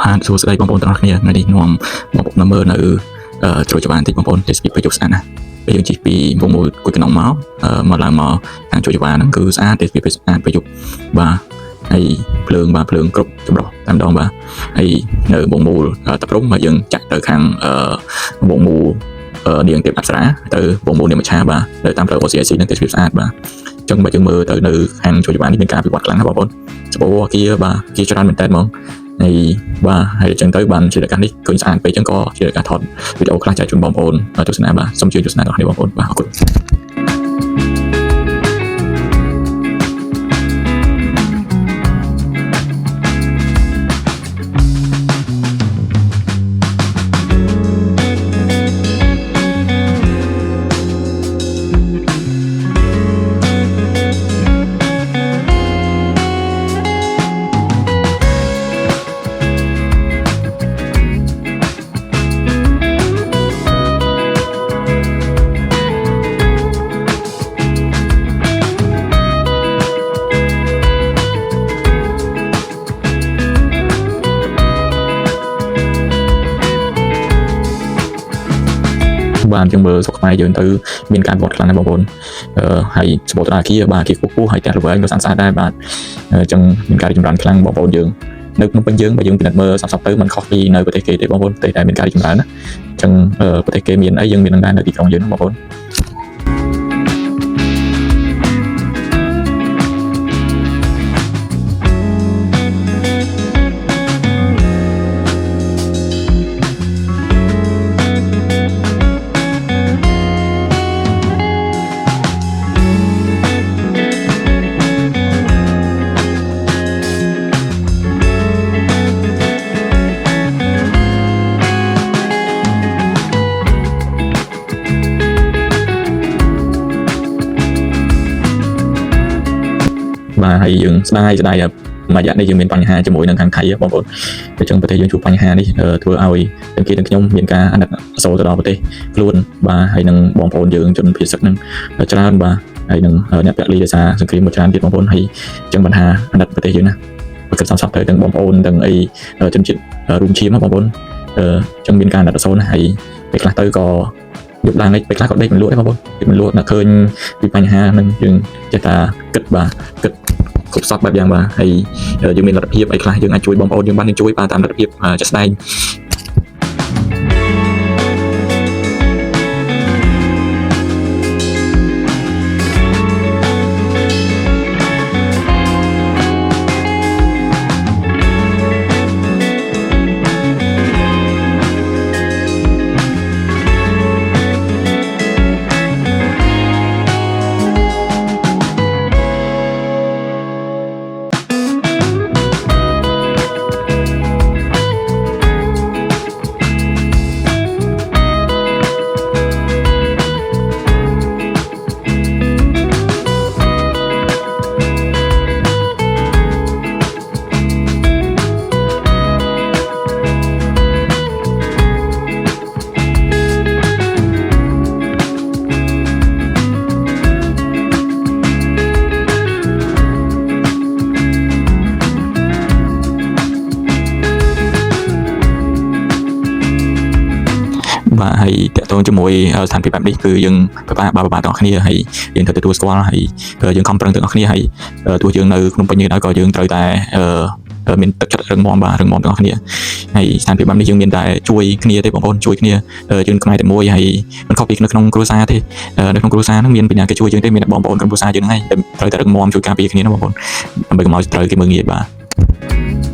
បាទសួស្តីបងប្អូនទាំងអស់គ្នាថ្ងៃនេះនាំមកមើលនៅជ្រោយច្បារបន្តិចបងប្អូនទេសភាពប្រយុទ្ធស្អាតណាស់ពេលយើងជិះពីវងមូលគួយក្នុងមកឡើងមកខាងជ្រោយច្បារហ្នឹងគឺស្អាតទេសភាពស្អាតប្រយុទ្ធបាទហើយភ្លើងគ្រប់ចម្រុះតែម្ដងបាទហើយនៅវងមូលតាព្រំមកយើងចាក់ទៅខាងវងមូលនាងទេពអប្សរាទៅវងមូលនាងមច្ឆាបាទនៅតាមផ្លូវ OCIC ហ្នឹងទេសភាពស្អាតបាទអញ្ចឹងបើយើងមើលទៅនៅខាងជ្រោយច្បារនេះមានការវិវត្តខ្លាំងណាស់បងប្អូនសម្បូរអគារបាទអគារច្រើនមែនតើហ្មងហើយបាទហើយអញ្ចឹងទៅបានជាឱកាសនេះឃើញស្អាតពេកអញ្ចឹងក៏ជាឱកាសថតវីដេអូខ្លះចែកជូនបងប្អូនទស្សនាបាទសូមជួយទស្សនាដល់គ្នាបងប្អូនបាទអរគុណបានជាងមើលសុខខ្មែរយើងទៅមានការវត្តខ្លាំងណាស់បងប្អូនហើយសម្បូរតាអគារបាទអគារខ្ពស់ហើយផ្ទះល្វែងក៏ស្អាតដែរបាទអញ្ចឹងមានការរីកចម្រើនខ្លាំងបងប្អូនយើងនៅក្នុងពេញយើងបើយើងពិនិត្យមើលសពទៅมันខុសពីនៅប្រទេសគេទេបងប្អូនប្រទេសដែលមានការរីកចម្រើនណាអញ្ចឹងប្រទេសគេមានអីយើងមាននឹងដែរនៅទីក្រុងយើងបងប្អូនបាទហើយយើងស្ដាយមួយរយៈនេះយើងមានបញ្ហាជាមួយនឹងខាងថៃបងប្អូនអញ្ចឹងប្រទេសយើងជួបបញ្ហានេះធ្វើឲ្យទាំងគេទាំងខ្ញុំមានការអាណិតអាសូរទៅដល់ប្រទេសខ្លួនបាទហើយនឹងបងប្អូនយើងជនភៀសសឹកនឹងច្រើនបាទហើយនឹងអ្នកពលីដោយសារសង្គ្រាមមួយច្រើនទៀតបងប្អូនហើយអញ្ចឹងបញ្ហាអាណិតប្រទេសយើងណាបើគិតសពទៅទាំងបងប្អូនទាំងអីជនជាតិរួមឈាមបងប្អូនអញ្ចឹងមានការអាណិតអាសូរណាហើយពេលខ្លះទៅក៏យប់ឡើងពេលខ្លះក៏ដេកមិនលក់ដែរបងប្អូនដេកមិនលក់ដល់ឃើញពីបញ្ហាហ្នឹងយើងចេះតែគិតគ្រប់សពបែបយ៉ាងបាទហើយយើងមានលទ្ធភាពអីខ្លះយើងអាចជួយបងប្អូនយើងបានជួយតាមលទ្ធភាពជាក់ស្ដែងបាទហើយតកតងជាមួយស្ថានភាពបែបនេះគឺយើងពិបាកទាំងអស់គ្នាហើយយើងត្រូវទទួលស្គាល់ហើយយើងខំប្រឹងទាំងអស់គ្នាហើយទោះយើងនៅក្នុងពេញនេះដែរក៏យើងត្រូវតែមានទឹកចិត្តរឹងមាំទាំងអស់គ្នាហើយស្ថានភាពបែបនេះយើងមានតែជួយគ្នាទេបងប្អូនជួយគ្នាយើងខ្មែរតែមួយហើយមិនខុសពីក្នុងគ្រួសារទេនៅក្នុងគ្រួសារហ្នឹងមានពីណាគេជួយយើងទេមានតែបងប្អូនក្នុងគ្រួសារយើងហ្នឹងហើយត្រូវតែរឹងមាំជួយការពារគ្នាណាបងប្អូនដើម្បីកុំឲ្យត្រូវគេមើលងាយបាទ